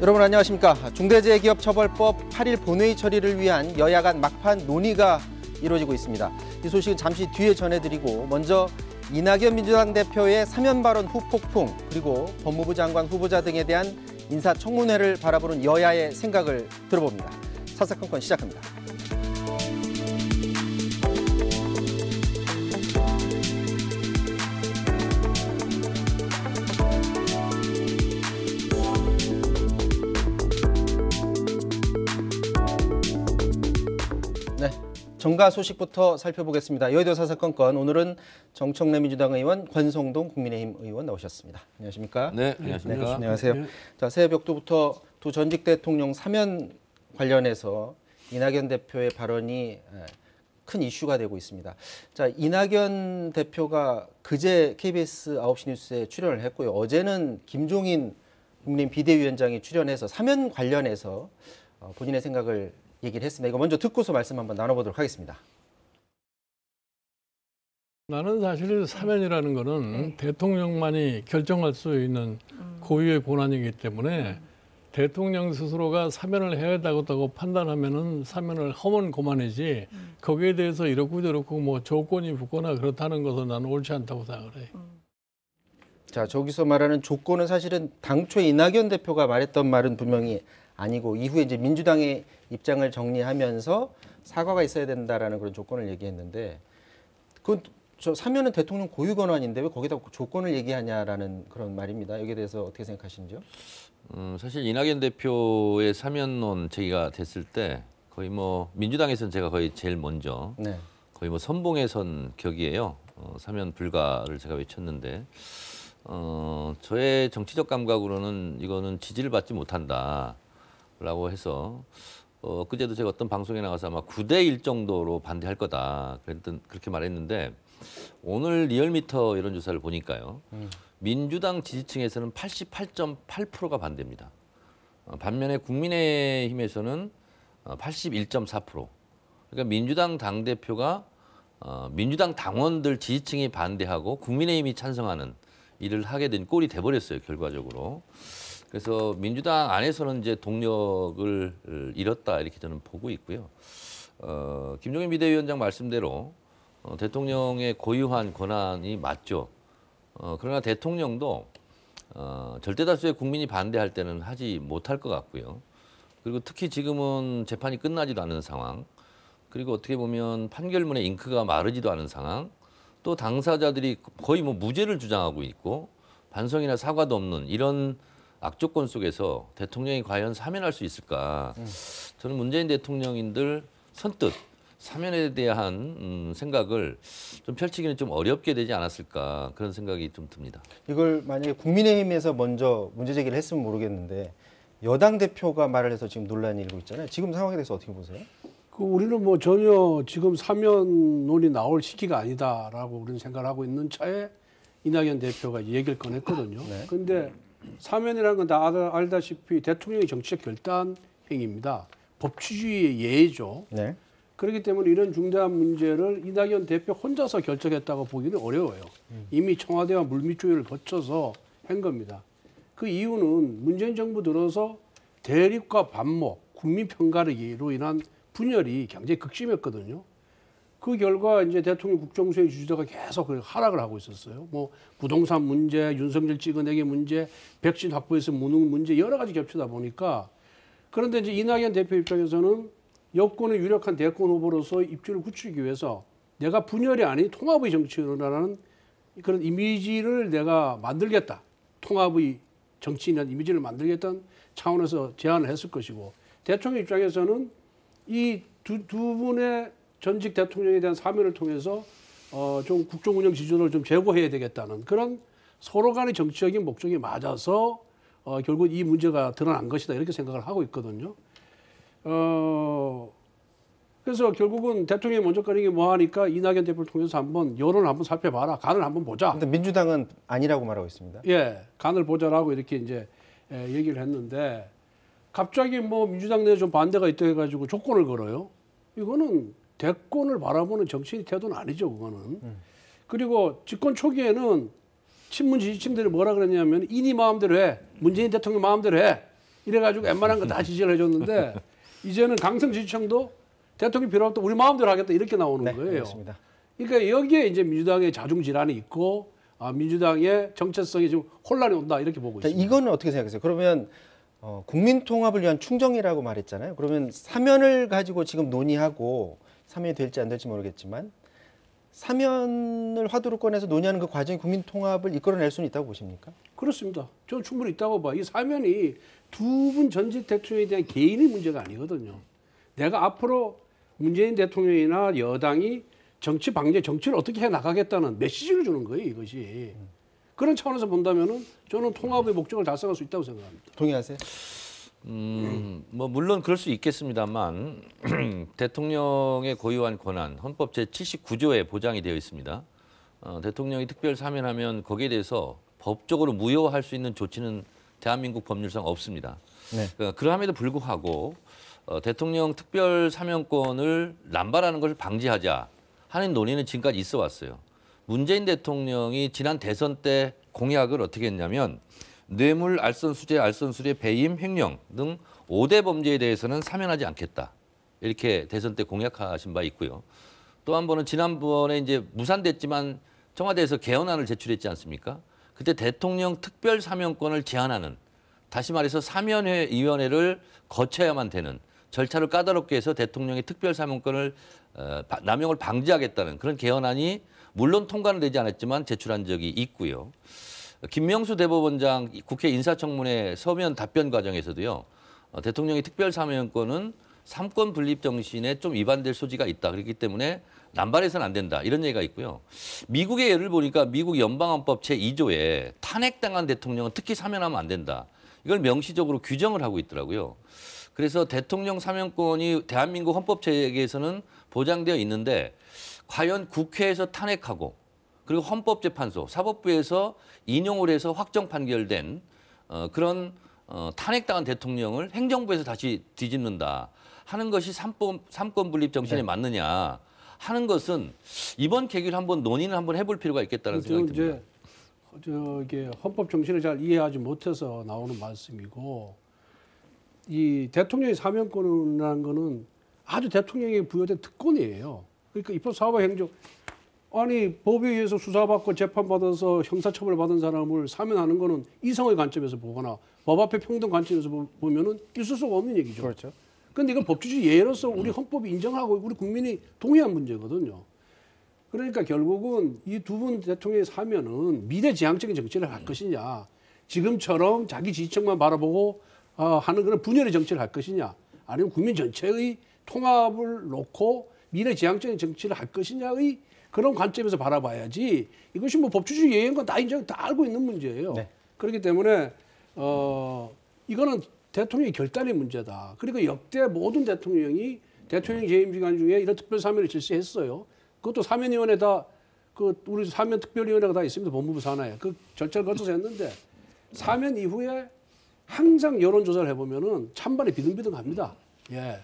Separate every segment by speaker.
Speaker 1: 여러분 안녕하십니까. 중대재해기업처벌법 8일 본회의 처리를 위한 여야 간 막판 논의가 이루어지고 있습니다. 이 소식은 잠시 뒤에 전해드리고 먼저 이낙연 민주당 대표의 사면 발언 후 폭풍, 그리고 법무부 장관 후보자 등에 대한 인사청문회를 바라보는 여야의 생각을 들어봅니다. 사사건건 시작합니다. 네, 정가 소식부터 살펴보겠습니다. 여의도 사사건건, 오늘은 정청래 민주당 의원, 권성동 국민의힘 의원 나오셨습니다. 안녕하십니까?
Speaker 2: 네, 안녕하십니까?
Speaker 1: 네, 안녕하세요. 자, 새해 벽두부터 두 전직 대통령 사면 관련해서 이낙연 대표의 발언이 큰 이슈가 되고 있습니다. 자, 이낙연 대표가 그제 KBS 9시 뉴스에 출연을 했고요. 어제는 김종인 국민의힘 비대위원장이 출연해서 사면 관련해서 본인의 생각을 얘기를 했습니다. 이거 먼저 듣고서 말씀 한번 나눠보도록 하겠습니다.
Speaker 3: 나는 사실 사면이라는 거는 대통령만이 결정할 수 있는 고유의 권한이기 때문에 대통령 스스로가 사면을 해야 된다고 판단하면은 사면을 하면 그만이지, 거기에 대해서 이렇고 저렇고 뭐 조건이 붙거나 그렇다는 것은 나는 옳지 않다고 생각을 해요.
Speaker 1: 자, 저기서 말하는 조건은 사실은 당초에 이낙연 대표가 말했던 말은 분명히 아니고, 이후에 이제 민주당의 입장을 정리하면서 사과가 있어야 된다라는 그런 조건을 얘기했는데, 그건 저 사면은 대통령 고유 권한인데 왜 거기다 조건을 얘기하냐라는 그런 말입니다. 여기에 대해서 어떻게 생각하시는지요?
Speaker 2: 사실 이낙연 대표의 사면론 제기가 됐을 때 거의 뭐 민주당에서는 제가 거의 제일 먼저 거의 뭐 선봉에 선 격이에요. 사면 불가를 제가 외쳤는데, 저의 정치적 감각으로는 이거는 지지를 받지 못한다라고 해서 그제도 제가 어떤 방송에 나가서 아마 9대1 정도로 반대할 거다 그렇게 말했는데, 오늘 리얼미터 여론조사를 보니까요, 민주당 지지층에서는 88.8%가 반대입니다. 반면에 국민의힘에서는 81.4%. 그러니까 민주당 당대표가 민주당 당원들 지지층이 반대하고 국민의힘이 찬성하는 일을 하게 된 꼴이 돼버렸어요, 결과적으로. 그래서 민주당 안에서는 이제 동력을 잃었다, 이렇게 저는 보고 있고요. 김종인 비대위원장 말씀대로 대통령의 고유한 권한이 맞죠. 그러나 대통령도 절대 다수의 국민이 반대할 때는 하지 못할 것 같고요. 그리고 특히 지금은 재판이 끝나지도 않은 상황, 그리고 어떻게 보면 판결문에 잉크가 마르지도 않은 상황, 또 당사자들이 거의 뭐 무죄를 주장하고 있고 반성이나 사과도 없는 이런 악조건 속에서 대통령이 과연 사면할 수 있을까? 저는 문재인 대통령인들 선뜻 사면에 대한 생각을 좀 펼치기는 좀 어렵게 되지 않았을까, 그런 생각이 좀 듭니다.
Speaker 1: 이걸 만약에 국민의힘에서 먼저 문제 제기를 했으면 모르겠는데, 여당 대표가 말을 해서 지금 논란이 일고 있잖아요. 지금 상황에 대해서 어떻게 보세요?
Speaker 3: 우리는 뭐 전혀 지금 사면론이 나올 시기가 아니다라고 우리는 생각을 하고 있는 차에 이낙연 대표가 얘기를 꺼냈거든요. 그런데 사면이라는 건 다 알다시피 대통령의 정치적 결단 행위입니다. 법치주의의 예의죠. 그렇기 때문에 이런 중대한 문제를 이낙연 대표 혼자서 결정했다고 보기는 어려워요. 이미 청와대와 물밑조율을 거쳐서 한 겁니다. 그 이유는 문재인 정부 들어서 대립과 반목, 국민 편가르기로 인한 분열이 굉장히 극심했거든요. 그 결과 이제 대통령 국정수행 지지도가 계속 하락을 하고 있었어요. 뭐 부동산 문제, 윤석열 찍어내기 문제, 백신 확보에서 무능 문제, 여러 가지 겹치다 보니까, 그런데 이제 이낙연 대표 입장에서는 여권의 유력한 대권 후보로서 입지를 굳히기 위해서 내가 분열이 아닌 통합의 정치인이라는 그런 이미지를 내가 만들겠다, 통합의 정치인이라는 이미지를 만들겠다는 차원에서 제안을 했을 것이고, 대통령 입장에서는 이 두 분의 전직 대통령에 대한 사면을 통해서 좀 국정운영 지지도를 좀 제고해야 되겠다는 그런 서로 간의 정치적인 목적이 맞아서 결국 이 문제가 드러난 것이다, 이렇게 생각을 하고 있거든요. 그래서 결국은 대통령이 먼저 꺼내기 뭐 하니까 이낙연 대표를 통해서 한번 여론을 한번 살펴봐라, 간을 한번 보자.
Speaker 1: 근데 민주당은 아니라고 말하고 있습니다.
Speaker 3: 예, 간을 보자라고 이렇게 이제 얘기를 했는데, 갑자기 뭐 민주당 내에 좀 반대가 있다 해가지고 조건을 걸어요. 이거는 대권을 바라보는 정치인 태도는 아니죠, 그거는. 그리고 집권 초기에는 친문 지지층들이 뭐라 그랬냐면, 이니 마음대로 해, 문재인 대통령 마음대로 해, 이래가지고 웬만한 거 다 지지를 해줬는데 이제는 강성지지층도 대통령 필요 없다 우리 마음대로 하겠다 이렇게 나오는 거예요.
Speaker 1: 알겠습니다.
Speaker 3: 그러니까 여기에 이제 민주당의 자중 질환이 있고 민주당의 정체성이 지금 혼란이 온다 이렇게 보고
Speaker 1: 자,
Speaker 3: 있습니다.
Speaker 1: 이거는 어떻게 생각하세요? 그러면 국민 통합을 위한 충정이라고 말했잖아요. 그러면 사면을 가지고 지금 논의하고 사면이 될지 안 될지 모르겠지만 사면을 화두로 꺼내서 논의하는 그 과정이 국민 통합을 이끌어낼 수는 있다고 보십니까?
Speaker 3: 그렇습니다. 저는 충분히 있다고 봐. 이 사면이 두 분 전직 대통령에 대한 개인의 문제가 아니거든요. 내가 앞으로 문재인 대통령이나 여당이 정치 방제, 정치를 어떻게 해 나가겠다는 메시지를 주는 거예요, 이것이. 그런 차원에서 본다면은 저는 통합의 목적을 달성할 수 있다고 생각합니다.
Speaker 1: 동의하세요?
Speaker 2: 뭐 물론 그럴 수 있겠습니다만 대통령의 고유한 권한 헌법 제79조에 보장이 되어 있습니다. 대통령이 특별 사면하면 거기에 대해서 법적으로 무효할 수 있는 조치는 대한민국 법률상 없습니다.
Speaker 1: 네.
Speaker 2: 그럼에도 불구하고 대통령 특별 사면권을 남발하는 것을 방지하자 하는 논의는 지금까지 있어 왔어요. 문재인 대통령이 지난 대선 때 공약을 어떻게 했냐면 뇌물, 알선수재, 알선수재, 배임, 횡령 등 5대 범죄에 대해서는 사면하지 않겠다. 이렇게 대선 때 공약하신 바 있고요. 또 한 번은 지난번에 이제 무산됐지만 청와대에서 개헌안을 제출했지 않습니까? 그때 대통령 특별 사면권을 제한하는 다시 말해서 사면위원회를 거쳐야만 되는 절차를 까다롭게 해서 대통령의 특별 사면권을 남용을 방지하겠다는 그런 개헌안이 물론 통과는 되지 않았지만 제출한 적이 있고요. 김명수 대법원장 국회 인사청문회 서면 답변 과정에서도요. 대통령의 특별 사면권은 삼권 분립 정신에 좀 위반될 소지가 있다. 그렇기 때문에 남발해서는 안 된다. 이런 얘기가 있고요. 미국의 예를 보니까 미국 연방헌법 제2조에 탄핵당한 대통령은 특히 사면하면 안 된다. 이걸 명시적으로 규정을 하고 있더라고요. 그래서 대통령 사면권이 대한민국 헌법 체계에서는 보장되어 있는데 과연 국회에서 탄핵하고 그리고 헌법재판소, 사법부에서 인용을 해서 확정 판결된 그런 탄핵당한 대통령을 행정부에서 다시 뒤집는다 하는 것이 삼권 분립 정신에 맞느냐 하는 것은 이번 계기를 한번 논의를 한번 해볼 필요가 있겠다는 생각이 듭니다.
Speaker 3: 저게 헌법 정신을 잘 이해하지 못해서 나오는 말씀이고 이 대통령의 사면권이라는 거는 아주 대통령에게 부여된 특권이에요. 그러니까 입법, 사법, 행정 아니 법에 의해서 수사받고 재판받아서 형사처벌 받은 사람을 사면하는 거는 이성의 관점에서 보거나 법 앞에 평등 관점에서 보면은 있을 수가 없는 얘기죠.
Speaker 1: 그렇죠.
Speaker 3: 그런데 이건 법주주의 예로서 우리 헌법이 인정하고 우리 국민이 동의한 문제거든요. 그러니까 결국은 이 두 분 대통령의 사면은 미래지향적인 정치를 할 것이냐, 지금처럼 자기 지지층만 바라보고 하는 그런 분열의 정치를 할 것이냐, 아니면 국민 전체의 통합을 놓고 미래지향적인 정치를 할 것이냐의 그런 관점에서 바라봐야지 이것이 뭐 법주주의 예인 건 다 인정, 다 알고 있는 문제예요. 네. 그렇기 때문에 이거는 대통령의 결단의 문제다. 그리고 역대 모든 대통령이 대통령 재임 기간 중에 이런 특별 사면을 실시했어요. 그것도 사면위원회 다 우리 사면 특별위원회가 다 있습니다. 법무부 산하에 그 절차를 거쳐서 했는데 사면 이후에 항상 여론조사를 해보면은 찬반이 비등비등합니다. 예.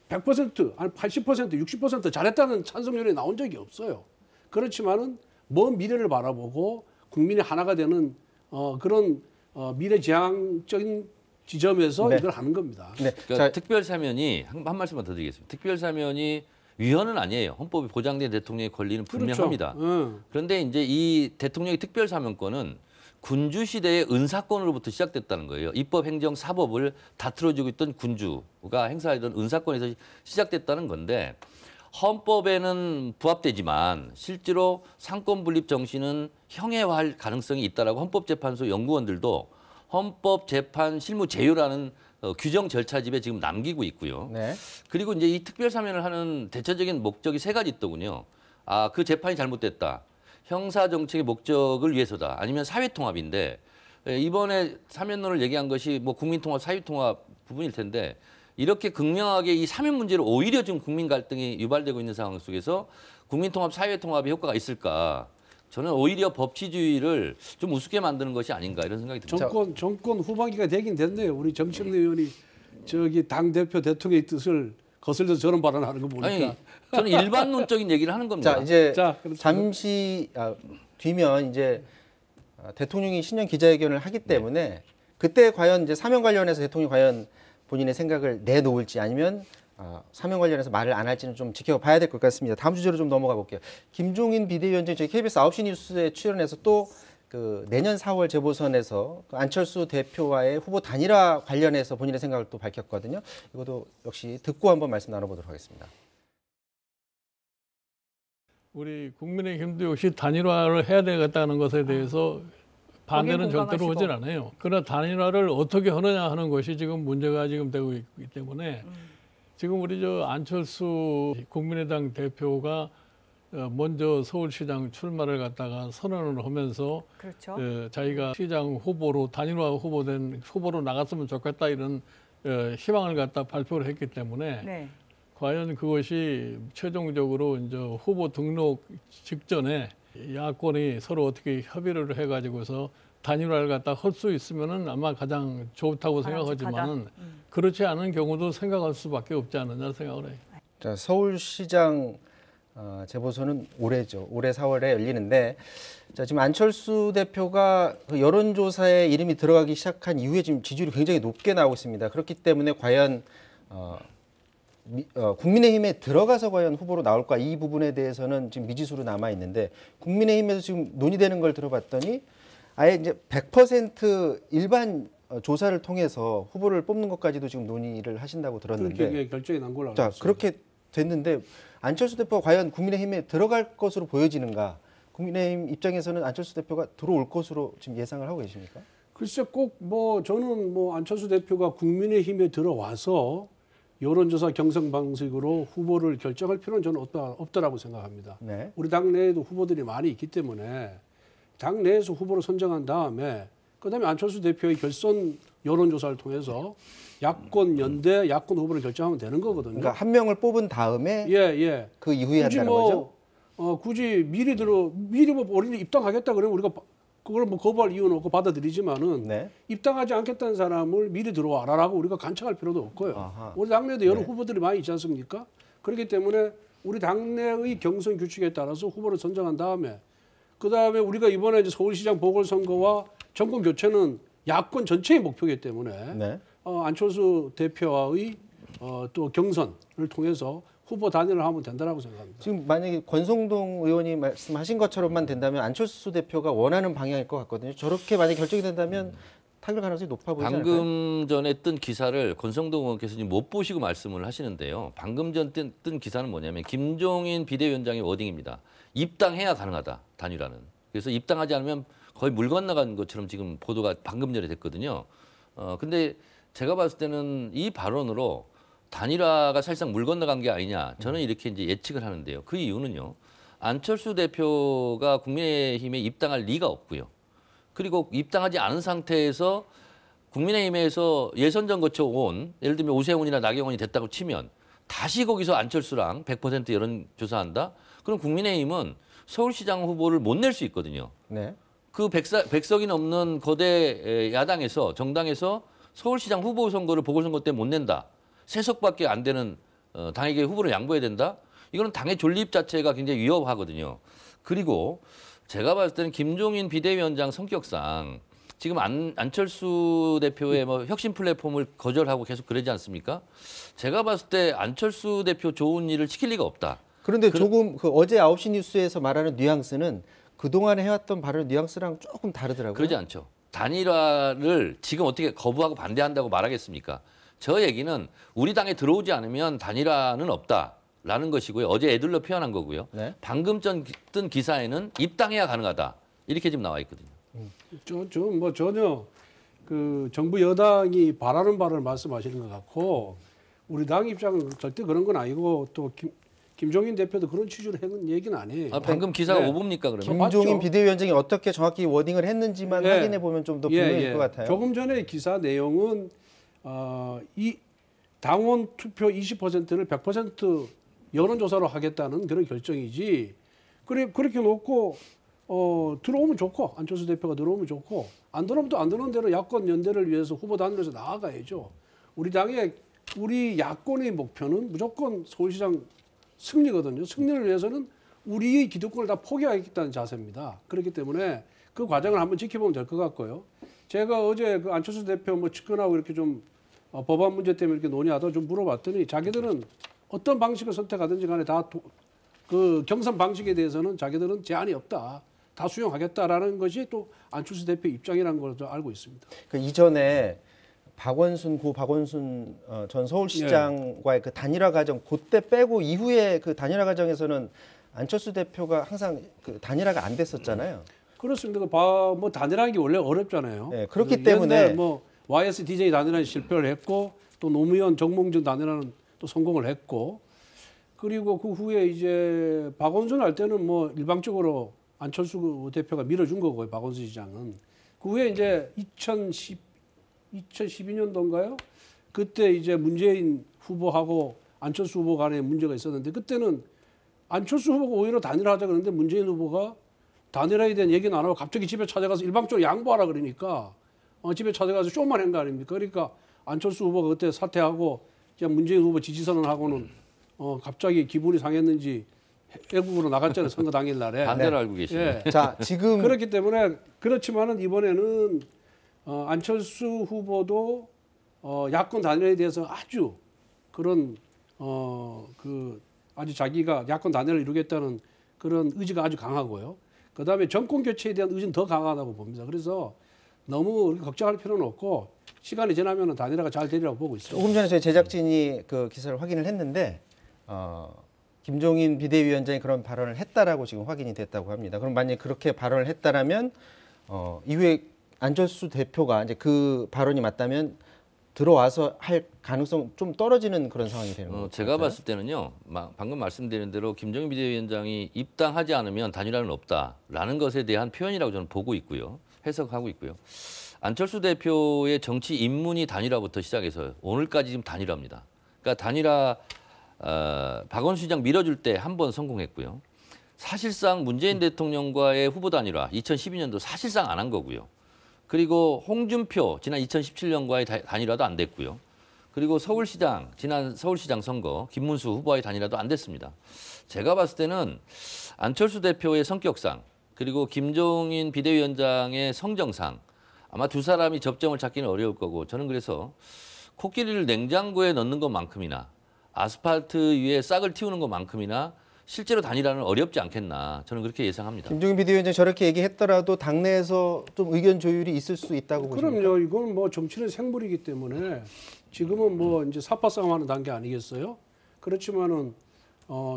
Speaker 3: 100%, 아니 80%, 60% 잘했다는 찬성률이 나온 적이 없어요. 그렇지만은 먼 미래를 바라보고 국민이 하나가 되는 그런 미래지향적인 지점에서 이걸 하는 겁니다.
Speaker 2: 네. 그러니까 특별 사면이 한 말씀만 더 드리겠습니다. 특별 사면이 위헌은 아니에요. 헌법이 보장된 대통령의 권리는 분명합니다.
Speaker 3: 그렇죠.
Speaker 2: 그런데 이제 이 대통령의 특별 사면권은 군주 시대의 은사권으로부터 시작됐다는 거예요. 입법, 행정, 사법을 다투어주고 있던 군주가 행사하던 은사권에서 시작됐다는 건데 헌법에는 부합되지만 실제로 상권 분립 정신은 형해화할 가능성이 있다라고 헌법재판소 연구원들도 헌법재판 실무 제휴라는 규정 절차집에 지금 남기고 있고요. 네. 그리고 이제 이 특별 사면을 하는 대체적인 목적이 세 가지 있더군요. 그 재판이 잘못됐다. 형사 정책의 목적을 위해서다. 아니면 사회 통합인데 이번에 사면론을 얘기한 것이 뭐 국민 통합, 사회 통합 부분일 텐데 이렇게 극명하게 이 사면 문제로 오히려 지금 국민 갈등이 유발되고 있는 상황 속에서 국민 통합, 사회 통합의 효과가 있을까? 저는 오히려 법치주의를 좀 우습게 만드는 것이 아닌가 이런 생각이 듭니다.
Speaker 3: 정권 후반기가 되긴 됐네요. 우리 정청래 의원이 저기 당 대표 대통령의 뜻을 거슬려서 저런 발언을 하는 거 보니까.
Speaker 2: 아니, 저는 일반론적인 얘기를 하는 겁니다.
Speaker 1: 자, 이제 잠시 뒤면 이제 대통령이 신년 기자회견을 하기 때문에 그때 과연 이제 사면 관련해서 대통령이 과연 본인의 생각을 내놓을지 아니면 사면 관련해서 말을 안 할지는 좀 지켜봐야 될 것 같습니다. 다음 주제로 좀 넘어가 볼게요. 김종인 비대위원장이 저희 KBS 9시 뉴스에 출연해서 또 그 내년 4월 재보선에서 그 안철수 대표와의 후보 단일화 관련해서 본인의 생각을 또 밝혔거든요. 이것도 역시 듣고 한번 말씀 나눠보도록 하겠습니다.
Speaker 4: 우리 국민의힘도 역시 단일화를 해야 되겠다는 것에 대해서 반대는 절대로 오질 않아요. 그러나 단일화를 어떻게 하느냐 하는 것이 지금 문제가 지금 되고 있기 때문에 지금 우리 안철수 국민의당 대표가 먼저 서울시장 출마를 갖다가 선언을 하면서
Speaker 5: 그렇죠.
Speaker 4: 자기가 시장 후보로 단일화 후보로 나갔으면 좋겠다 이런 희망을 갖다 발표를 했기 때문에
Speaker 5: 네.
Speaker 4: 과연 그것이 최종적으로 이제 후보 등록 직전에 야권이 서로 어떻게 협의를 해가지고서 단일화를 갖다 할 수 있으면은 아마 가장 좋다고 생각하지만은 그렇지 않은 경우도 생각할 수밖에 없지 않느냐 생각을 해요.
Speaker 1: 자, 서울시장 재보선은 올해죠. 올해 4월에 열리는데 자, 지금 안철수 대표가 그 여론조사에 이름이 들어가기 시작한 이후에 지금 지지율이 굉장히 높게 나오고 있습니다. 그렇기 때문에 과연 국민의힘에 들어가서 과연 후보로 나올까 이 부분에 대해서는 지금 미지수로 남아 있는데 국민의힘에서 지금 논의되는 걸 들어봤더니 아예 이제 100% 일반 조사를 통해서 후보를 뽑는 것까지도 지금 논의를 하신다고 들었는데
Speaker 3: 그렇게 결정이 난 걸로 알고
Speaker 1: 자,
Speaker 3: 있습니다.
Speaker 1: 그렇게 됐는데 안철수 대표가 과연 국민의힘에 들어갈 것으로 보여지는가? 국민의힘 입장에서는 안철수 대표가 들어올 것으로 지금 예상을 하고 계십니까?
Speaker 3: 글쎄 꼭 저는 안철수 대표가 국민의힘에 들어와서 여론조사 경선 방식으로 후보를 결정할 필요는 저는 없다라고 생각합니다.
Speaker 1: 네.
Speaker 3: 우리 당내에도 후보들이 많이 있기 때문에 당내에서 후보를 선정한 다음에 그다음에 안철수 대표의 결선 여론조사를 통해서 야권 연대 야권 후보를 결정하면 되는 거거든요.
Speaker 1: 그러니까 한 명을 뽑은 다음에
Speaker 3: 예.
Speaker 1: 그 이후에 한다는 거죠?
Speaker 3: 굳이 미리 우리는 입당하겠다 그러면 우리가 그걸 거부할 이유는 없고 받아들이지만은
Speaker 1: 네.
Speaker 3: 입당하지 않겠다는 사람을 미리 들어와라라고 우리가 간청할 필요도 없고요.
Speaker 1: 아하.
Speaker 3: 우리 당내에도 여러
Speaker 1: 네.
Speaker 3: 후보들이 많이 있지 않습니까? 그렇기 때문에 우리 당내의 경선 규칙에 따라서 후보를 선정한 다음에 그다음에 우리가 이번에 이제 서울시장 보궐선거와 정권 교체는 야권 전체의 목표이기 때문에
Speaker 1: 네.
Speaker 3: 안철수 대표와의 또 경선을 통해서 후보 단일을 하면 된다라고 생각합니다.
Speaker 1: 지금 만약에 권성동 의원이 말씀하신 것처럼만 된다면 안철수 대표가 원하는 방향일 것 같거든요. 저렇게 만약에 결정이 된다면 타결 가능성이 높아 보이지 않을까요?
Speaker 2: 방금 전에 뜬 기사를 권성동 의원께서 지금 못 보시고 말씀을 하시는데요. 방금 전 뜬 기사는 뭐냐면 김종인 비대위원장의 워딩입니다. 입당해야 가능하다, 단일화는. 그래서 입당하지 않으면 거의 물 건너간 것처럼 지금 보도가 방금 전에 됐거든요. 근데 제가 봤을 때는 이 발언으로 단일화가 사실상 물 건너간 게 아니냐, 저는 이렇게 이제 예측을 하는데요. 그 이유는요. 안철수 대표가 국민의힘에 입당할 리가 없고요. 그리고 입당하지 않은 상태에서 국민의힘에서 예선전 거쳐온 예를 들면 오세훈이나 나경원이 됐다고 치면 다시 거기서 안철수랑 100% 여론조사한다? 그럼 국민의힘은 서울시장 후보를 못 낼 수 있거든요.
Speaker 1: 네.
Speaker 2: 그 100석이 넘는 거대 야당에서 정당에서 서울시장 후보 선거를 보궐선거 때 못 낸다. 3석밖에 안 되는 당에게 후보를 양보해야 된다. 이거는 당의 존립 자체가 굉장히 위협하거든요. 그리고 제가 봤을 때는 김종인 비대위원장 성격상 지금 안철수 대표의 혁신 플랫폼을 거절하고 계속 그러지 않습니까? 제가 봤을 때 안철수 대표 좋은 일을 시킬 리가 없다.
Speaker 1: 그런데 조금 어제 9시 뉴스에서 말하는 뉘앙스는 그동안에 해왔던 발언 뉘앙스랑 조금 다르더라고요.
Speaker 2: 그러지 않죠. 단일화를 지금 어떻게 거부하고 반대한다고 말하겠습니까? 저 얘기는 우리 당에 들어오지 않으면 단일화는 없다라는 것이고요. 어제 애들로 표현한 거고요.
Speaker 1: 네.
Speaker 2: 방금 뜬 기사에는 입당해야 가능하다. 이렇게 지금 나와 있거든요.
Speaker 3: 전혀 그 정부 여당이 바라는 바를 말씀하시는 것 같고 우리 당 입장은 절대 그런 건 아니고 또 김종인 대표도 그런 취지로 하는 얘기는 아니에요.
Speaker 2: 방금 기사가
Speaker 3: 네.
Speaker 2: 오봅니까 그러면?
Speaker 1: 김종인
Speaker 3: 맞죠?
Speaker 1: 비대위원장이 어떻게 정확히 워딩을 했는지만
Speaker 3: 예.
Speaker 1: 확인해 보면 좀 더 분명할 것 같아요.
Speaker 3: 조금 전에 기사 내용은 이 당원 투표 20%를 100% 여론조사로 하겠다는 그런 결정이지. 그렇게 놓고 들어오면 좋고 안철수 대표가 들어오면 좋고 안 들어오면 또 안 들어오는 대로 야권 연대를 위해서 후보 단일해서 나아가야죠. 우리 야권의 목표는 무조건 서울시장 승리거든요. 승리를 위해서는 우리의 기득권을 다 포기하겠다는 자세입니다. 그렇기 때문에 그 과정을 한번 지켜보면 될 것 같고요. 제가 어제 그 안철수 대표 뭐 측근하고 이렇게 좀 법안 문제 때문에 이렇게 논의하다 좀 물어봤더니 자기들은 어떤 방식을 선택하든지 간에 다 그 경선 방식에 대해서는 자기들은 제한이 없다. 다 수용하겠다라는 것이 또 안철수 대표 입장이라는 걸 알고 있습니다.
Speaker 1: 그 이전에 고 박원순 전 서울시장과의 그 단일화 과정 그때 빼고 이후에 그 단일화 과정에서는 안철수 대표가 항상 그 단일화가 안 됐었잖아요.
Speaker 3: 그렇습니다. 뭐 단일화하는 게 원래 어렵잖아요.
Speaker 1: 네, 그렇기 때문에
Speaker 3: 뭐 YSDJ 단일화는 실패를 했고 또 노무현 정몽준 단일화는 또 성공을 했고 그리고 그 후에 이제 박원순 할 때는 뭐 일방적으로 안철수 대표가 밀어준 거고요. 박원순 시장은 그 후에 이제 2012년도인가요? 그때 이제 문재인 후보하고 안철수 후보 간에 문제가 있었는데 그때는 안철수 후보가 오히려 단일화하자 그러는데 문재인 후보가 단일화에 대한 얘기는 안 하고 갑자기 집에 찾아가서 일방적으로 양보하라 그러니까 집에 찾아가서 쇼만 한 거 아닙니까? 그러니까 안철수 후보가 그때 사퇴하고 그냥 문재인 후보 지지선언하고는 갑자기 기분이 상했는지 외국으로 나갔잖아요. 선거 당일 날에.
Speaker 2: 반대로 알고 계시네요.
Speaker 3: 예.
Speaker 1: 자, 지금
Speaker 3: 그렇기 때문에 그렇지만은 이번에는 안철수 후보도 야권 단일화에 대해서 아주 그런 그 아주 자기가 야권 단일화를 이루겠다는 그런 의지가 아주 강하고요. 그다음에 정권 교체에 대한 의지는 더 강하다고 봅니다. 그래서 너무 걱정할 필요는 없고 시간이 지나면 단일화가 잘 되리라고 보고 있습니다.
Speaker 1: 조금 전에 저희 제작진이 그 기사를 확인을 했는데 김종인 비대위원장이 그런 발언을 했다라고 지금 확인이 됐다고 합니다. 그럼 만약 그렇게 발언을 했다라면 이후에 안철수 대표가 이제 그 발언이 맞다면 들어와서 할 가능성 좀 떨어지는 그런 상황이 되는 거죠.
Speaker 2: 제가 봤을 때는요. 방금 말씀드린 대로 김종인 비대위원장이 입당하지 않으면 단일화는 없다라는 것에 대한 표현이라고 저는 보고 있고요. 해석하고 있고요. 안철수 대표의 정치 입문이 단일화부터 시작해서 오늘까지 지금 단일화입니다. 그러니까 단일화 박원순 시장 밀어줄 때 한 번 성공했고요. 사실상 문재인 대통령과의 후보 단일화 2012년도 사실상 안 한 거고요. 그리고 홍준표 지난 2017년과의 단일화도 안 됐고요. 그리고 지난 서울시장 선거 김문수 후보와의 단일화도 안 됐습니다. 제가 봤을 때는 안철수 대표의 성격상 그리고 김종인 비대위원장의 성정상 아마 두 사람이 접점을 찾기는 어려울 거고 저는 그래서 코끼리를 냉장고에 넣는 것만큼이나 아스팔트 위에 싹을 틔우는 것만큼이나 실제로 단일화는 어렵지 않겠나 저는 그렇게 예상합니다.
Speaker 1: 김종인 비대위원장이 저렇게 얘기했더라도 당내에서 좀 의견 조율이 있을 수 있다고 보십니까?
Speaker 3: 그럼요. 이건 뭐 정치는 생물이기 때문에 지금은 뭐 이제 사파 싸움하는 단계 아니겠어요? 그렇지만은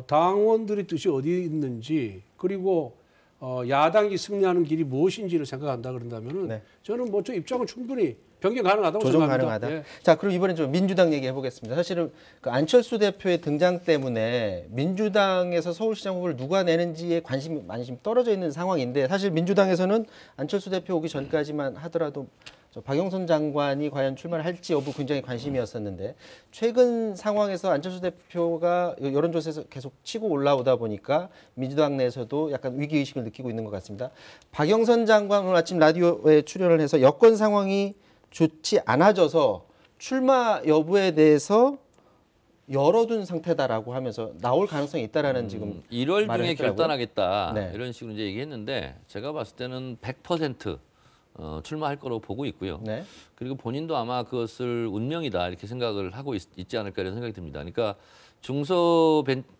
Speaker 3: 당원들의 뜻이 어디 있는지 그리고 야당이 승리하는 길이 무엇인지를 생각한다 그런다면은
Speaker 1: 네.
Speaker 3: 저는 뭐 저 입장은 충분히 변경 가능하다고
Speaker 1: 조정
Speaker 3: 생각합니다.
Speaker 1: 가능하다.
Speaker 3: 예.
Speaker 1: 자, 그럼 이번엔 좀 민주당 얘기해 보겠습니다. 사실은 그 안철수 대표의 등장 때문에 민주당에서 서울시장 후보를 누가 내는지에 관심이 많이 지금 떨어져 있는 상황인데 사실 민주당에서는 안철수 대표 오기 전까지만 하더라도 박영선 장관이 과연 출마를 할지 여부 굉장히 관심이었었는데 최근 상황에서 안철수 대표가 여론조사에서 계속 치고 올라오다 보니까 민주당 내에서도 약간 위기의식을 느끼고 있는 것 같습니다. 박영선 장관 오늘 아침 라디오에 출연을 해서 여권 상황이 좋지 않아져서 출마 여부에 대해서 열어둔 상태다라고 하면서 나올 가능성이 있다라는 지금
Speaker 2: 1월
Speaker 1: 말을
Speaker 2: 중에
Speaker 1: 했더라고요.
Speaker 2: 결단하겠다
Speaker 1: 네.
Speaker 2: 이런 식으로 이제 얘기했는데 제가 봤을 때는 100% 출마할 거로 보고 있고요.
Speaker 1: 네.
Speaker 2: 그리고 본인도 아마 그것을 운명이다 이렇게 생각을 하고 있지 않을까 이런 생각이 듭니다. 그러니까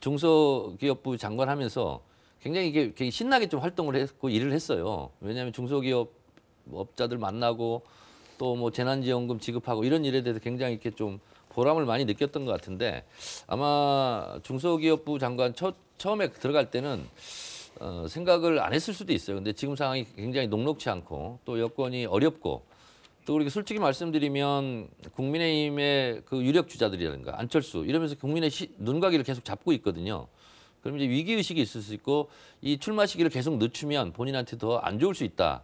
Speaker 2: 중소기업부 장관 하면서 굉장히 이게 신나게 좀 활동을 했고 일을 했어요. 왜냐하면 중소기업업자들 만나고 또 뭐 재난지원금 지급하고 이런 일에 대해서 굉장히 이렇게 좀 보람을 많이 느꼈던 것 같은데 아마 중소기업부 장관 처음에 들어갈 때는 생각을 안 했을 수도 있어요. 근데 지금 상황이 굉장히 녹록치 않고 또 여건이 어렵고 또 우리가 솔직히 말씀드리면 국민의힘의 그 유력 주자들이라든가 안철수 이러면서 국민의 눈가기를 계속 잡고 있거든요. 그럼 이제 위기의식이 있을 수 있고 이 출마 시기를 계속 늦추면 본인한테 더 안 좋을 수 있다.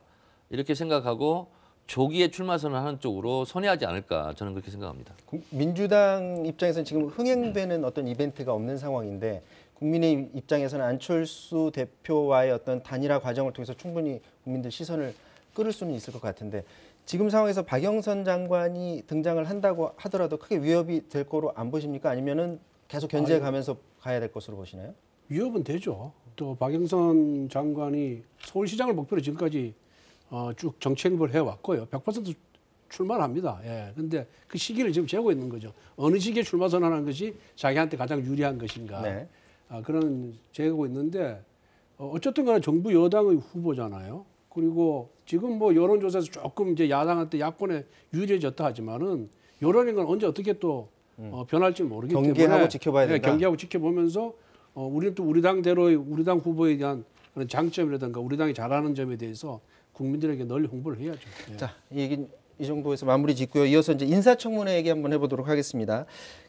Speaker 2: 이렇게 생각하고 조기에 출마 선언하는 쪽으로 선회하지 않을까 저는 그렇게 생각합니다.
Speaker 1: 민주당 입장에서는 지금 흥행되는 어떤 이벤트가 없는 상황인데 국민의힘 입장에서는 안철수 대표와의 어떤 단일화 과정을 통해서 충분히 국민들 시선을 끌을 수는 있을 것 같은데 지금 상황에서 박영선 장관이 등장을 한다고 하더라도 크게 위협이 될 거로 안 보십니까? 아니면은 계속 견제해 가면서 가야 될 것으로 보시나요?
Speaker 3: 위협은 되죠. 또 박영선 장관이 서울시장을 목표로 지금까지 쭉 정책을 해왔고요. 100% 출마합니다. 예. 근데 그 시기를 지금 재고 있는 거죠. 어느 시기에 출마 선언하는 것이 자기한테 가장 유리한 것인가.
Speaker 1: 네.
Speaker 3: 그런 재고 있는데 어쨌든 간에 정부 여당의 후보잖아요. 그리고 지금 뭐 여론조사에서 조금 이제 야당한테 야권에 유리해졌다 하지만은 여론인 건 언제 어떻게 또 변할지 모르기 때문에
Speaker 1: 경계하고 지켜봐야 된다.
Speaker 3: 경계하고 지켜보면서 우리는 또 우리 당대로의 우리 당 후보에 대한 그런 장점이라든가 우리 당이 잘하는 점에 대해서 국민들에게 널리 홍보를 해야죠. 예.
Speaker 1: 자, 이 얘기는 이 정도에서 마무리 짓고요. 이어서 이제 인사청문회 얘기 한번 해보도록 하겠습니다.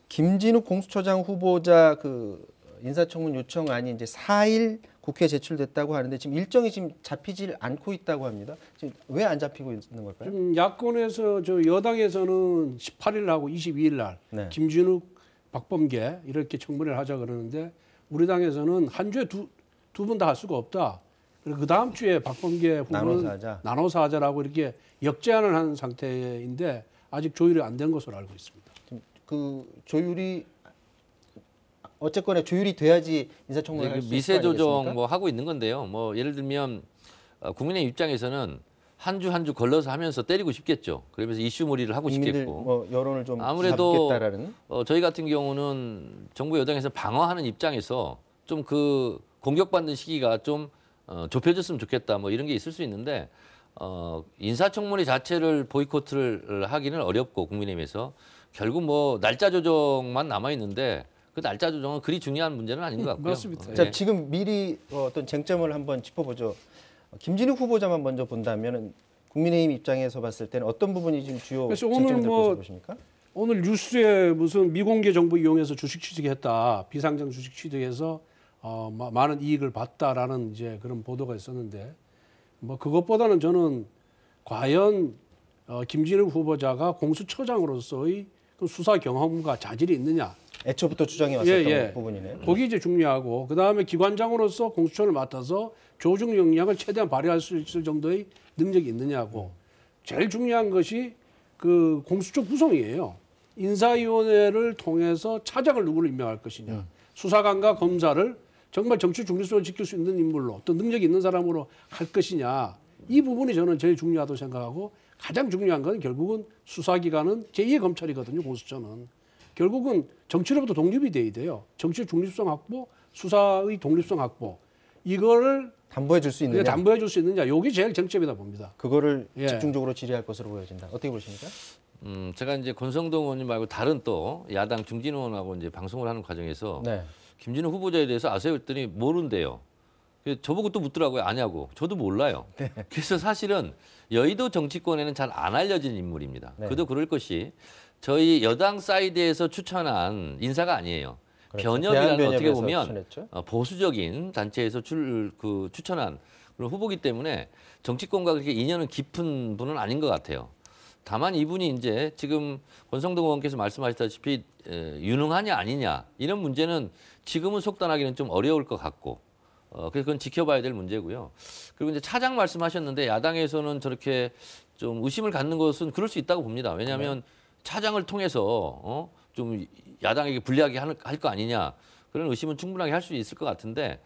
Speaker 1: 김진욱 공수처장 후보자 그 인사청문 요청안이 이제 4일 국회에 제출됐다고 하는데 지금 일정이 지금 잡히질 않고 있다고 합니다. 지금 왜 안 잡히고 있는 걸까요?
Speaker 3: 지금 야권에서 저 여당에서는 18일 하고 22일 날
Speaker 1: 네.
Speaker 3: 김진욱, 박범계 이렇게 청문회를 하자 그러는데 우리 당에서는 한 주에 두 분 다 할 수가 없다. 그리고 그 다음 주에 박범계 후보는 나눠서 하자라고 이렇게 역제안을 한 상태인데 아직 조율이 안 된 것으로 알고 있습니다.
Speaker 1: 지금 그 조율이 어쨌거나 조율이 돼야지 인사청문회 할 수 있을
Speaker 2: 미세
Speaker 1: 거
Speaker 2: 조정
Speaker 1: 아니겠습니까?
Speaker 2: 뭐 하고 있는 건데요. 뭐 예를 들면 국민의 입장에서는 한 주 걸러서 하면서 때리고 싶겠죠. 그러면서 이슈몰이를 하고
Speaker 1: 국민들
Speaker 2: 싶겠고.
Speaker 1: 뭐 여론을 좀
Speaker 2: 아무래도
Speaker 1: 잡겠다라는.
Speaker 2: 저희 같은 경우는 정부 여당에서 방어하는 입장에서 좀 그 공격받는 시기가 좀 좁혀졌으면 좋겠다. 뭐 이런 게 있을 수 있는데 인사청문회 자체를 보이콧을 하기는 어렵고 국민의힘에서 결국 뭐 날짜 조정만 남아 있는데 그 날짜 조정은 그리 중요한 문제는 아닌 것 같고요.
Speaker 3: 맞습니다.
Speaker 1: 자, 지금 미리 어떤 쟁점을 한번 짚어보죠. 김진욱 후보자만 먼저 본다면 국민의힘 입장에서 봤을 때는 어떤 부분이 지금 주요
Speaker 3: 그래서
Speaker 1: 쟁점이
Speaker 3: 오늘
Speaker 1: 될 것으로 보십니까?
Speaker 3: 오늘 뉴스에 무슨 미공개 정보 이용해서 주식 취득했다, 비상장 주식 취득해서 많은 이익을 봤다라는 이제 그런 보도가 있었는데 뭐 그것보다는 저는 과연 김진욱 후보자가 공수처장으로서의 그 수사 경험과 자질이 있느냐.
Speaker 1: 애초부터 주장해 왔었던 부분이네요.
Speaker 3: 거기 이제 중요하고 그 다음에 기관장으로서 공수처를 맡아서 조직 역량을 최대한 발휘할 수 있을 정도의 능력이 있느냐고. 제일 중요한 것이 그 공수처 구성이에요. 인사위원회를 통해서 차장을 누구를 임명할 것이냐. 수사관과 검사를 정말 정치 중립성을 지킬 수 있는 인물로 또 능력이 있는 사람으로 할 것이냐. 이 부분이 저는 제일 중요하다고 생각하고 가장 중요한 건 결국은 수사기관은 제2의 검찰이거든요. 공수처는. 결국은 정치로부터 독립이 돼야 돼요. 정치 중립성 확보, 수사의 독립성 확보. 이거를
Speaker 1: 담보해 줄 수 있느냐.
Speaker 3: 담보해 줄 수 있느냐. 이게 제일 쟁점이다 봅니다.
Speaker 1: 그거를 집중적으로 질의할 것으로 보여진다. 어떻게 보십니까?
Speaker 2: 제가 이제 권성동 의원님 말고 다른 또 야당 중진 의원하고 이제 방송을 하는 과정에서
Speaker 1: 네.
Speaker 2: 김진욱 후보자에 대해서 아세요? 했더니 모른대요. 저보고 또 묻더라고요. 아냐고. 저도 몰라요.
Speaker 1: 네.
Speaker 2: 그래서 사실은 여의도 정치권에는 잘 안 알려진 인물입니다.
Speaker 1: 네.
Speaker 2: 그도 그럴 것이 저희 여당 사이드에서 추천한 인사가 아니에요.
Speaker 1: 그렇죠.
Speaker 2: 변협이라는 어떻게 보면
Speaker 1: 추천했죠.
Speaker 2: 보수적인 단체에서 추천한 그런 후보기 때문에 정치권과 그렇게 인연은 깊은 분은 아닌 것 같아요. 다만 이분이 이제 지금 권성동 의원께서 말씀하셨다시피 유능하냐 아니냐 이런 문제는 지금은 속단하기는 좀 어려울 것 같고 그래서 그건 지켜봐야 될 문제고요. 그리고 이제 차장 말씀하셨는데 야당에서는 저렇게 좀 의심을 갖는 것은 그럴 수 있다고 봅니다. 왜냐하면 차장을 통해서 좀 야당에게 불리하게 할 거 아니냐 그런 의심은 충분하게 할 수 있을 것 같은데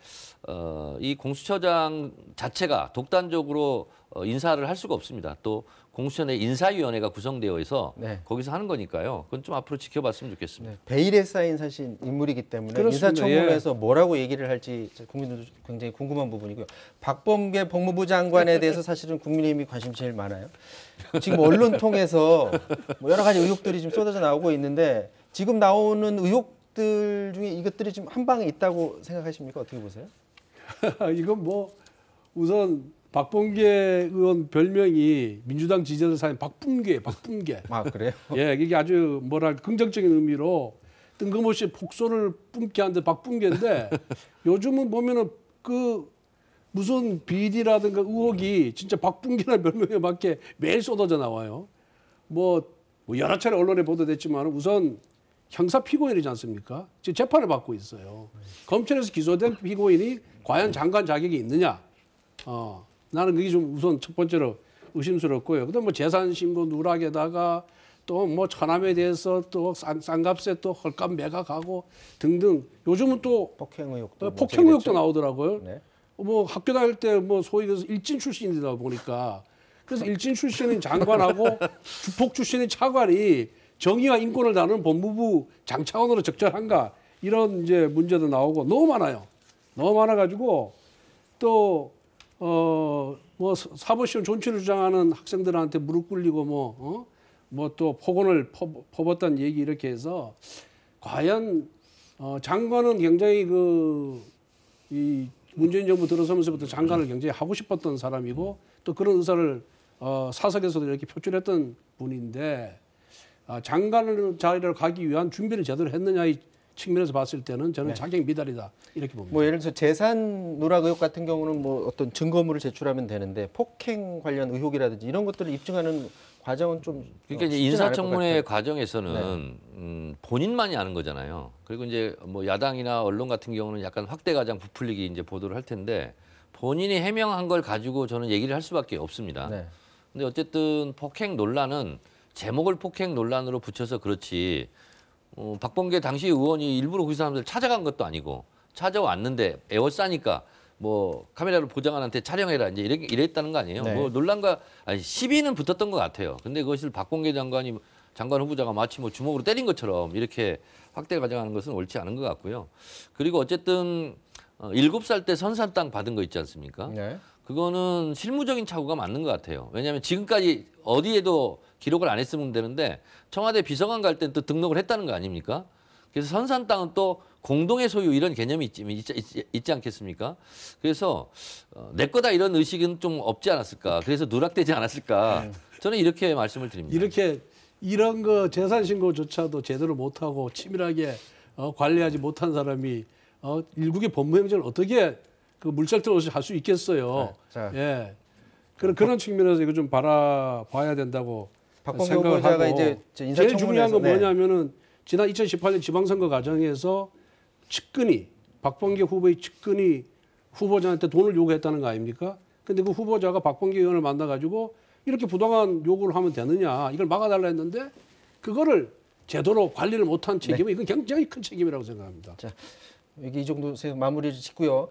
Speaker 2: 이 공수처장 자체가 독단적으로 인사를 할 수가 없습니다. 또 공수처 내 인사위원회가 구성되어 있어
Speaker 1: 네.
Speaker 2: 거기서 하는 거니까요. 그건 좀 앞으로 지켜봤으면 좋겠습니다.
Speaker 1: 네. 베일에 쌓인 사실 인물이기 때문에
Speaker 3: 그렇습니다.
Speaker 1: 인사청문회에서 뭐라고 얘기를 할지 국민들도 굉장히 궁금한 부분이고요. 박범계 법무부 장관에 대해서 사실은 국민의힘이 관심이 제일 많아요. 지금 언론 통해서 뭐 여러 가지 의혹들이 지금 쏟아져 나오고 있는데 지금 나오는 의혹들 중에 이것들이 지금 한 방에 있다고 생각하십니까? 어떻게 보세요?
Speaker 3: 이건 뭐 우선 박범계 의원 별명이 민주당 지지자들 사이에 박분계.
Speaker 1: 아 그래요?
Speaker 3: 예, 이게 아주 뭐랄까 긍정적인 의미로 뜬금없이 폭소를 뿜게 하는데 박분계인데 요즘은 보면은 그 무슨 비리라든가 의혹이 진짜 박분계라는 별명에 맞게 매일 쏟아져 나와요. 뭐 여러 차례 언론에 보도됐지만 우선 형사 피고인이지 않습니까? 지금 재판을 받고 있어요. 검찰에서 기소된 피고인이 과연 장관 자격이 있느냐? 나는 그게 좀 우선 첫 번째로 의심스럽고요. 그다음 뭐 재산 신고 누락에다가 또 뭐 처남에 대해서 또 싼값에 또 헐값 매각하고 등등. 요즘은 또
Speaker 1: 폭행 의혹도
Speaker 3: 폭행 의혹도 나오더라고요.
Speaker 1: 네.
Speaker 3: 뭐 학교 다닐 때 뭐 소위 그래서 일진 출신이다 보니까 그래서 일진 출신인 장관하고 주폭 출신인 차관이 정의와 인권을 다루는 법무부 장차관으로 적절한가 이런 이제 문제도 나오고 너무 많아요. 너무 많아가지고 또 뭐 사법시험 존치를 주장하는 학생들한테 무릎 꿇리고 뭐 또 폭언을 퍼붓다는 얘기 이렇게 해서 과연 장관은 굉장히 이 문재인 정부 들어서면서부터 장관을 굉장히 하고 싶었던 사람이고 또 그런 의사를 사석에서도 이렇게 표출했던 분인데 장관 자리를 가기 위한 준비를 제대로 했느냐 이 측면에서 봤을 때는 저는 자격 미달이다 이렇게 봅니다.
Speaker 1: 뭐 예를 들어서 재산 누락 의혹 같은 경우는 뭐 어떤 증거물을 제출하면 되는데 폭행 관련 의혹이라든지 이런 것들을 입증하는 과정은 좀
Speaker 2: 그러니까 이제 인사청문회 과정에서는 본인만이 아는 거잖아요. 그리고 이제 뭐 야당이나 언론 같은 경우는 약간 확대 과장 부풀리기 이제 보도를 할 텐데 본인이 해명한 걸 가지고 저는 얘기를 할 수밖에 없습니다.
Speaker 1: 네.
Speaker 2: 근데 어쨌든 폭행 논란은 제목을 폭행 논란으로 붙여서 그렇지. 박범계 당시 의원이 일부러 그 사람들 찾아간 것도 아니고 찾아왔는데 에워싸니까 뭐 카메라로 보좌관한테 촬영해라 이제 이랬다는 거 아니에요.
Speaker 1: 네.
Speaker 2: 뭐 논란과 시비는 붙었던 것 같아요. 근데 그것을 박범계 장관 후보자가 마치 뭐 주먹으로 때린 것처럼 이렇게 확대 가져가는 것은 옳지 않은 것 같고요. 그리고 어쨌든 7살 때 선산 땅 받은 거 있지 않습니까?
Speaker 1: 네.
Speaker 2: 그거는 실무적인 착오가 맞는 것 같아요. 왜냐하면 지금까지 어디에도 기록을 안 했으면 되는데 청와대 비서관 갈 땐 또 등록을 했다는 거 아닙니까? 그래서 선산 땅은 또 공동의 소유 이런 개념이 있지 않겠습니까? 그래서 내 거다 이런 의식은 좀 없지 않았을까? 그래서 누락되지 않았을까? 저는 이렇게 말씀을 드립니다.
Speaker 3: 이렇게 이런 거 재산 신고조차도 제대로 못하고 치밀하게 관리하지 못한 사람이 일국의 법무행정을 어떻게 그 물살틀 없이 할 수 있겠어요.
Speaker 1: 자.
Speaker 3: 예. 그런 측면에서 이거 좀 바라봐야 된다고
Speaker 1: 박범계
Speaker 3: 생각을
Speaker 1: 후보자가
Speaker 3: 하고
Speaker 1: 이제
Speaker 3: 제일 중요한 건
Speaker 1: 네.
Speaker 3: 뭐냐면은 지난 2018년 지방선거 과정에서 측근이 박범계 후보의 측근이 후보자한테 돈을 요구했다는 거 아닙니까? 근데 그 후보자가 박범계 의원을 만나가지고 이렇게 부당한 요구를 하면 되느냐 이걸 막아달라 했는데 그거를 제대로 관리를 못한 책임은 이건 굉장히 큰 책임이라고 생각합니다.
Speaker 1: 자, 여기 이 정도 마무리를 짓고요.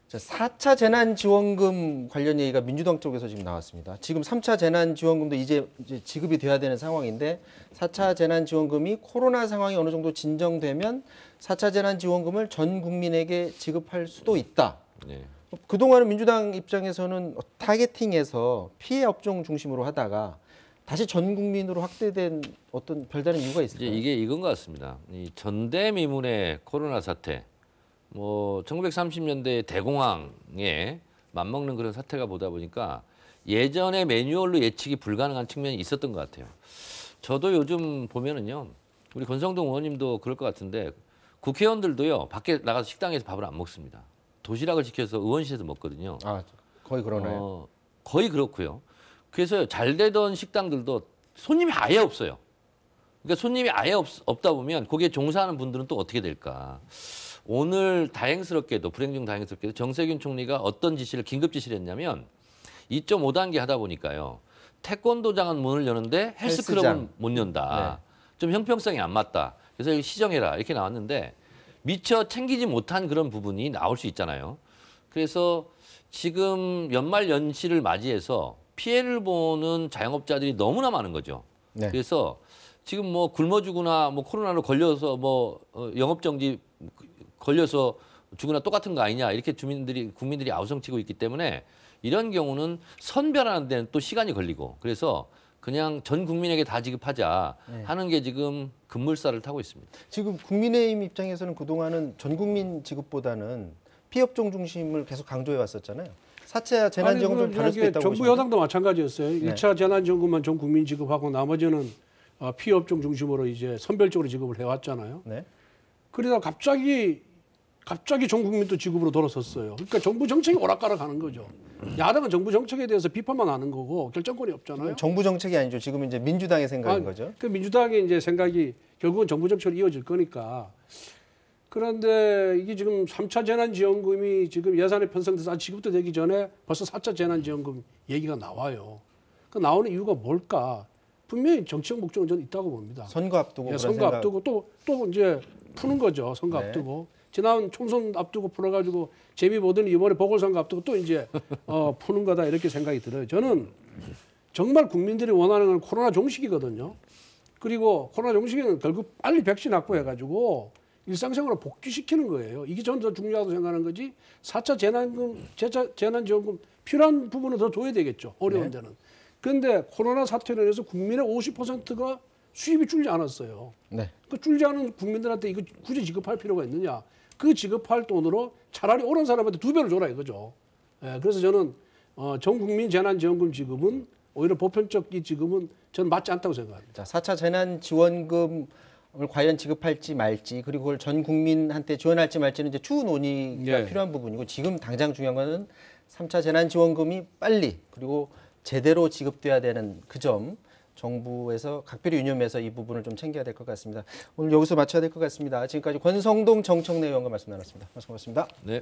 Speaker 1: 자, 4차 재난지원금 관련 얘기가 민주당 쪽에서 지금 나왔습니다. 지금 3차 재난지원금도 이제 지급이 돼야 되는 상황인데 4차 재난지원금이 코로나 상황이 어느 정도 진정되면 4차 재난지원금을 전 국민에게 지급할 수도 있다.
Speaker 2: 네.
Speaker 1: 그동안은 민주당 입장에서는 타겟팅해서 피해 업종 중심으로 하다가 다시 전 국민으로 확대된 어떤 별다른 이유가 있을까요?
Speaker 2: 이제 이게 이건 것 같습니다. 이 전대미문의 코로나 사태, 뭐 1930년대 대공황에 맞먹는 그런 사태가 보다 보니까 예전의 매뉴얼로 예측이 불가능한 측면이 있었던 것 같아요. 저도 요즘 보면은요, 우리 권성동 의원님도 그럴 것 같은데 국회의원들도요 밖에 나가서 식당에서 밥을 안 먹습니다. 도시락을 지켜서 의원실에서 먹거든요.
Speaker 1: 아, 거의 그러네요.
Speaker 2: 거의 그렇고요. 그래서 잘 되던 식당들도 손님이 아예 없어요. 그러니까 손님이 아예 없다 보면 거기에 종사하는 분들은 또 어떻게 될까? 오늘 다행스럽게도 불행 중 다행스럽게도 정세균 총리가 어떤 지시를 긴급 지시를 했냐면 2.5단계 하다 보니까요. 태권도장은 문을 여는데 헬스클럽은 못 연다.
Speaker 1: 네.
Speaker 2: 좀 형평성이 안 맞다. 그래서 여기 시정해라 이렇게 나왔는데 미처 챙기지 못한 그런 부분이 나올 수 있잖아요. 그래서 지금 연말 연시를 맞이해서 피해를 보는 자영업자들이 너무나 많은 거죠.
Speaker 1: 네.
Speaker 2: 그래서 지금 뭐 굶어 죽거나 뭐 코로나로 걸려서 뭐 영업 정지 걸려서 죽으나 똑같은 거 아니냐 이렇게 국민들이 아우성치고 있기 때문에 이런 경우는 선별하는 데는 또 시간이 걸리고 그래서 그냥 전 국민에게 다 지급하자 하는 게 지금 급물살을 타고 있습니다.
Speaker 1: 지금 국민의힘 입장에서는 그동안은 전 국민 지급보다는 피업종 중심을 계속 강조해 왔었잖아요. 4차 재난지원금 좀 다를 수도 있다고
Speaker 3: 정부
Speaker 1: 보시나요?
Speaker 3: 여당도 마찬가지였어요.
Speaker 1: 네.
Speaker 3: 1차 재난지원금만 전 국민 지급하고 나머지는 피업종 중심으로 이제 선별적으로 지급을 해왔잖아요.
Speaker 1: 네.
Speaker 3: 그러다 갑자기 전 국민도 지급으로 돌아섰어요. 그러니까 정부 정책이 오락가락하는 거죠. 야당은 정부 정책에 대해서 비판만 하는 거고 결정권이 없잖아요.
Speaker 1: 정부 정책이 아니죠. 지금 이제 민주당의 생각인 거죠.
Speaker 3: 그 민주당의 이제 생각이 결국은 정부 정책으로 이어질 거니까. 그런데 이게 지금 3차 재난지원금이 지금 예산에 편성돼서 지급도 되기 전에 벌써 4차 재난지원금 얘기가 나와요. 그 나오는 이유가 뭘까? 분명히 정치적 목적은 저는 있다고 봅니다.
Speaker 1: 선거 앞두고 그런
Speaker 3: 선거
Speaker 1: 생각.
Speaker 3: 앞두고 또 이제 푸는 거죠. 선거
Speaker 1: 네.
Speaker 3: 앞두고. 지난 총선 앞두고 풀어가지고 재미 보더니 이번에 보궐선거 앞두고 또 이제 푸는 거다 이렇게 생각이 들어요. 저는 정말 국민들이 원하는 건 코로나 종식이거든요. 그리고 코로나 종식은 결국 빨리 백신 확보해가지고 일상생활을 복귀시키는 거예요. 이게 저는 더 중요하다고 생각하는 거지. 4차 재난지원금 필요한 부분은 더 줘야 되겠죠. 어려운 데는. 그런데 코로나 사태로 인해서 국민의 50%가 수입이 줄지 않았어요.
Speaker 1: 네.
Speaker 3: 그 줄지 않은 국민들한테 이거 굳이 지급할 필요가 있느냐. 그 지급할 돈으로 차라리 옳은 사람한테 2배를 줘라 이거죠. 예, 그래서 저는 전 국민 재난지원금 지급은 오히려 보편적 이 지급은 저는 맞지 않다고 생각합니다.
Speaker 1: 자, 4차 재난지원금을 과연 지급할지 말지 그리고 그걸 전 국민한테 지원할지 말지는 이제 추후 논의가
Speaker 3: 예.
Speaker 1: 필요한 부분이고 지금 당장 중요한 거는 3차 재난지원금이 빨리 그리고 제대로 지급돼야 되는 그 점 정부에서 각별히 유념해서 이 부분을 좀 챙겨야 될 것 같습니다. 오늘 여기서 마쳐야 될 것 같습니다. 지금까지 권성동 정청래 의원과 말씀 나눴습니다. 말씀 고맙습니다.
Speaker 2: 네.